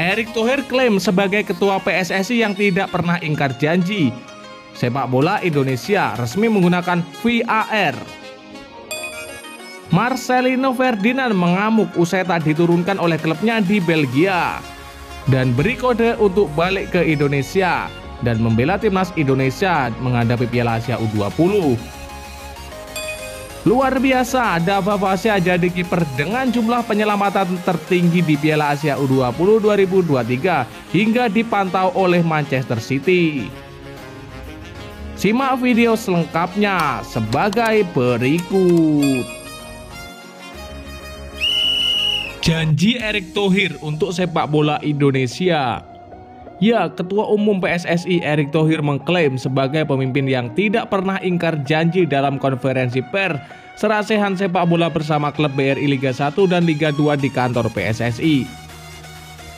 Erick Thohir klaim sebagai ketua PSSI yang tidak pernah ingkar janji. Sepak bola Indonesia resmi menggunakan VAR. Marcelino Ferdinand mengamuk usai tak diturunkan oleh klubnya di Belgia dan beri kode untuk balik ke Indonesia dan membela timnas Indonesia menghadapi Piala Asia U20. Luar biasa, Dava Fasya jadi kiper dengan jumlah penyelamatan tertinggi di Piala Asia U20 2023 hingga dipantau oleh Manchester City. Simak video selengkapnya sebagai berikut. Janji Erick Thohir untuk sepak bola Indonesia. Ya, Ketua Umum PSSI Erick Thohir mengklaim sebagai pemimpin yang tidak pernah ingkar janji dalam konferensi pers serasehan sepak bola bersama klub BRI Liga 1 dan Liga 2 di kantor PSSI.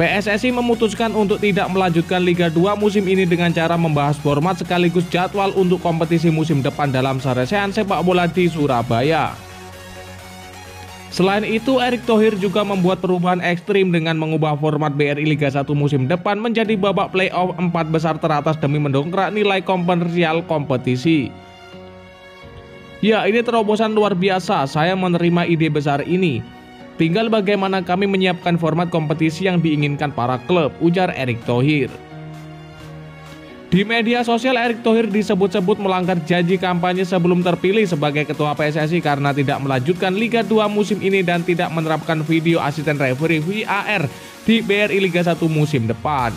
PSSI memutuskan untuk tidak melanjutkan Liga 2 musim ini dengan cara membahas format sekaligus jadwal untuk kompetisi musim depan dalam serasehan sepak bola di Surabaya. Selain itu, Erick Thohir juga membuat perubahan ekstrim dengan mengubah format BRI Liga 1 musim depan menjadi babak playoff 4 besar teratas demi mendongkrak nilai komersial kompetisi. Ya, ini terobosan luar biasa, saya menerima ide besar ini. Tinggal bagaimana kami menyiapkan format kompetisi yang diinginkan para klub, ujar Erick Thohir. Di media sosial, Erick Thohir disebut-sebut melanggar janji kampanye sebelum terpilih sebagai ketua PSSI karena tidak melanjutkan Liga 2 musim ini dan tidak menerapkan video asisten referee VAR di BRI Liga 1 musim depan.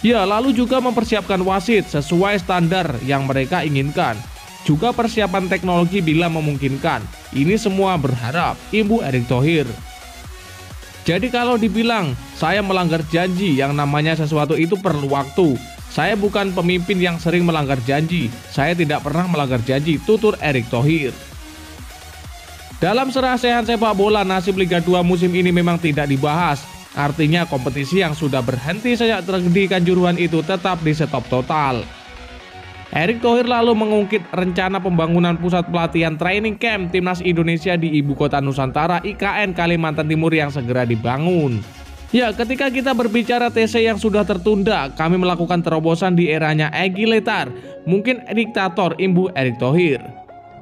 Ya, lalu juga mempersiapkan wasit sesuai standar yang mereka inginkan. Juga persiapan teknologi bila memungkinkan. Ini semua berharap, Ibu Erick Thohir. Jadi kalau dibilang saya melanggar janji, yang namanya sesuatu itu perlu waktu. Saya bukan pemimpin yang sering melanggar janji. Saya tidak pernah melanggar janji, tutur Erick Thohir. Dalam serasehan sepak bola, nasib Liga 2 musim ini memang tidak dibahas. Artinya kompetisi yang sudah berhenti sejak tragedi Kanjuruhan itu tetap di stop total. Erick Thohir lalu mengungkit rencana pembangunan pusat pelatihan training camp timnas Indonesia di Ibu Kota Nusantara IKN Kalimantan Timur yang segera dibangun. Ya, ketika kita berbicara TC yang sudah tertunda, kami melakukan terobosan di eranya Egy Letar, mungkin diktator, Ibu Erick Thohir.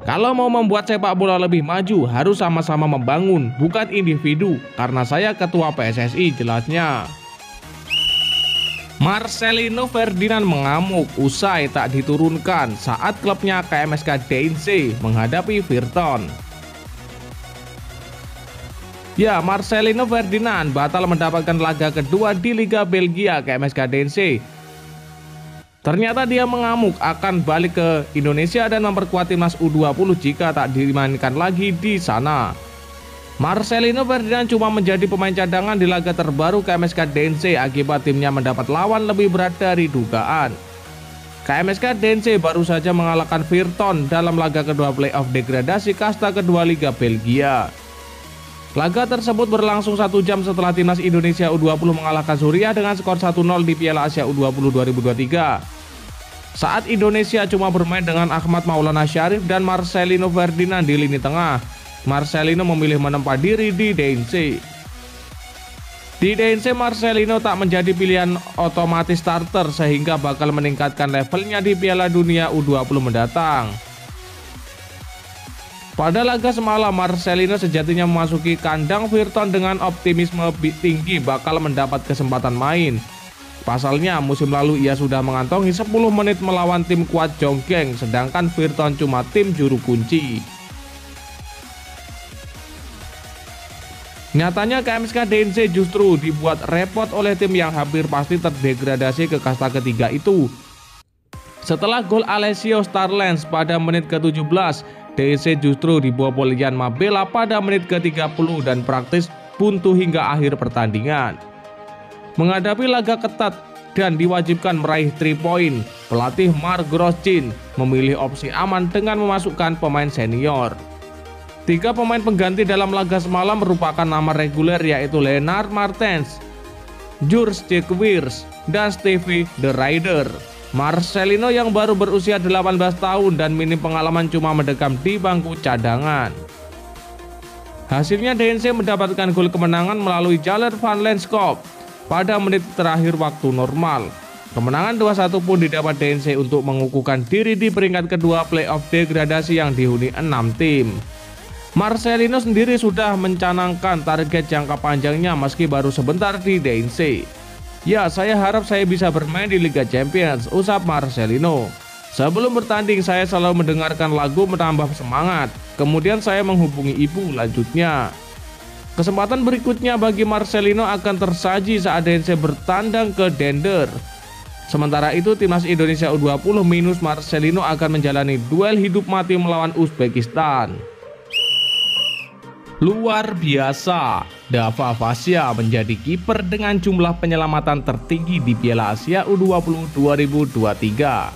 Kalau mau membuat sepak bola lebih maju, harus sama-sama membangun, bukan individu, karena saya ketua PSSI, jelasnya. Marcelino Ferdinand mengamuk usai tak diturunkan saat klubnya KMSK DNC menghadapi Virton. Ya, Marcelino Ferdinand batal mendapatkan laga kedua di Liga Belgia KMSK DNC. Ternyata dia mengamuk akan balik ke Indonesia dan memperkuat timnas U20 jika tak dimainkan lagi di sana. Marcelino Ferdinand cuma menjadi pemain cadangan di laga terbaru KMSK DNC akibat timnya mendapat lawan lebih berat dari dugaan. KMSK DNC baru saja mengalahkan Virton dalam laga kedua playoff degradasi kasta kedua Liga Belgia. Laga tersebut berlangsung 1 jam setelah timnas Indonesia U20 mengalahkan Suriah dengan skor 1-0 di Piala Asia U20 2023. Saat Indonesia cuma bermain dengan Ahmad Maulana Syarif dan Marcelino Ferdinand di lini tengah, Marcelino memilih menempa diri di DNC. Di DNC, Marcelino tak menjadi pilihan otomatis starter sehingga bakal meningkatkan levelnya di Piala Dunia U20 mendatang. Pada laga semalam, Marcelino sejatinya memasuki kandang Virton dengan optimisme tinggi bakal mendapat kesempatan main. Pasalnya, musim lalu ia sudah mengantongi 10 menit melawan tim kuat Jonggeng, sedangkan Virton cuma tim juru kunci. Nyatanya KMSK DNC justru dibuat repot oleh tim yang hampir pasti terdegradasi ke kasta ketiga itu. Setelah gol Alessio Starlens pada menit ke-17, DNC justru dibobol Yan Mabela pada menit ke-30 dan praktis buntu hingga akhir pertandingan. Menghadapi laga ketat dan diwajibkan meraih 3 poin, pelatih Mark Grosjean memilih opsi aman dengan memasukkan pemain senior. 3 pemain pengganti dalam laga semalam merupakan nama reguler yaitu Lennart Martens, Jurs Jekwirs, dan Stevie De Ruyter. Marcelino yang baru berusia 18 tahun dan minim pengalaman cuma mendekam di bangku cadangan. Hasilnya DNC mendapatkan gol kemenangan melalui Jalert van Lenskop. pada menit terakhir waktu normal. Kemenangan 2-1 pun didapat DNC untuk mengukuhkan diri di peringkat kedua playoff degradasi yang dihuni 6 tim. Marcelino sendiri sudah mencanangkan target jangka panjangnya meski baru sebentar di DNC. "Ya, saya harap saya bisa bermain di Liga Champions," usap Marcelino. "Sebelum bertanding saya selalu mendengarkan lagu menambah semangat. Kemudian saya menghubungi ibu," lanjutnya. Kesempatan berikutnya bagi Marcelino akan tersaji saat DNC bertandang ke Dender. Sementara itu timnas Indonesia U20 minus Marcelino akan menjalani duel hidup mati melawan Uzbekistan. Luar biasa, Dava Fasya menjadi kiper dengan jumlah penyelamatan tertinggi di Piala Asia U20 2023.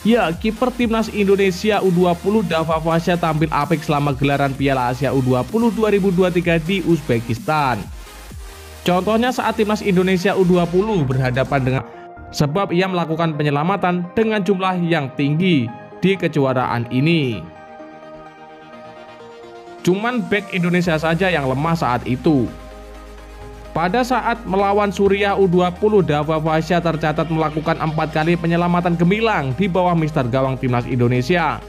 Ya, kiper timnas Indonesia U20 Dava Fasya tampil apik selama gelaran Piala Asia U20 2023 di Uzbekistan. Contohnya saat timnas Indonesia U20 berhadapan dengan sebab ia melakukan penyelamatan dengan jumlah yang tinggi di kejuaraan ini. Cuman bek Indonesia saja yang lemah saat itu. Pada saat melawan Suriah U20, Dava Fasya tercatat melakukan 4 kali penyelamatan gemilang di bawah mister gawang timnas Indonesia.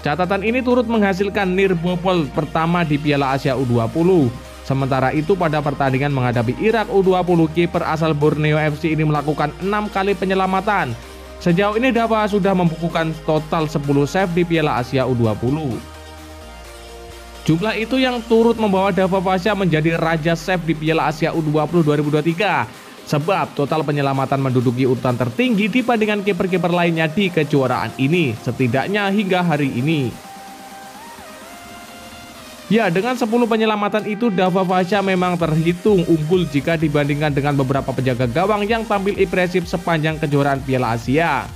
Catatan ini turut menghasilkan nirbobol pertama di Piala Asia U20. Sementara itu pada pertandingan menghadapi Irak U20, kiper asal Borneo FC ini melakukan 6 kali penyelamatan. Sejauh ini Dava sudah membukukan total 10 save di Piala Asia U20. Jumlah itu yang turut membawa Dava Fasya menjadi raja save di Piala Asia U20 2023. Sebab total penyelamatan menduduki urutan tertinggi dibandingkan kiper-kiper lainnya di kejuaraan ini, setidaknya hingga hari ini. Ya, dengan 10 penyelamatan itu Dava Fasya memang terhitung unggul jika dibandingkan dengan beberapa penjaga gawang yang tampil impresif sepanjang kejuaraan Piala Asia.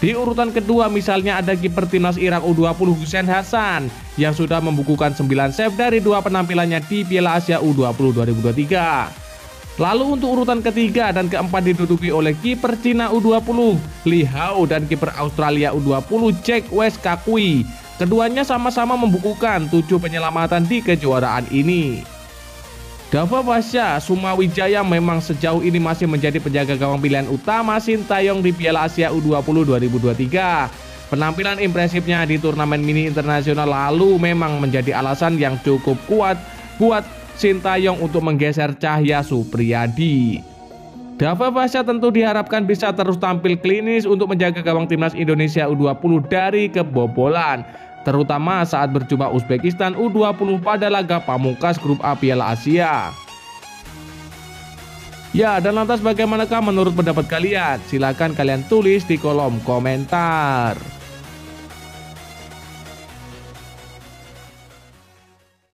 Di urutan kedua misalnya ada kiper timnas Irak U20 Hussein Hassan yang sudah membukukan 9 save dari 2 penampilannya di Piala Asia U20 2023. Lalu untuk urutan ketiga dan keempat diduduki oleh kiper Cina U20 Li Hao dan kiper Australia U20 Jack West Kakui. Keduanya sama-sama membukukan 7 penyelamatan di kejuaraan ini. Dava Fasya Sumawijaya memang sejauh ini masih menjadi penjaga gawang pilihan utama Sintayong di Piala Asia U20 2023. Penampilan impresifnya di turnamen mini internasional lalu memang menjadi alasan yang cukup kuat buat Sintayong untuk menggeser Cahya Supriyadi. Dava Fasya tentu diharapkan bisa terus tampil klinis untuk menjaga gawang timnas Indonesia U20 dari kebobolan, terutama saat berjumpa Uzbekistan U20 pada laga pamungkas grup A Piala Asia. Ya, dan lantas bagaimanakah menurut pendapat kalian? Silahkan kalian tulis di kolom komentar.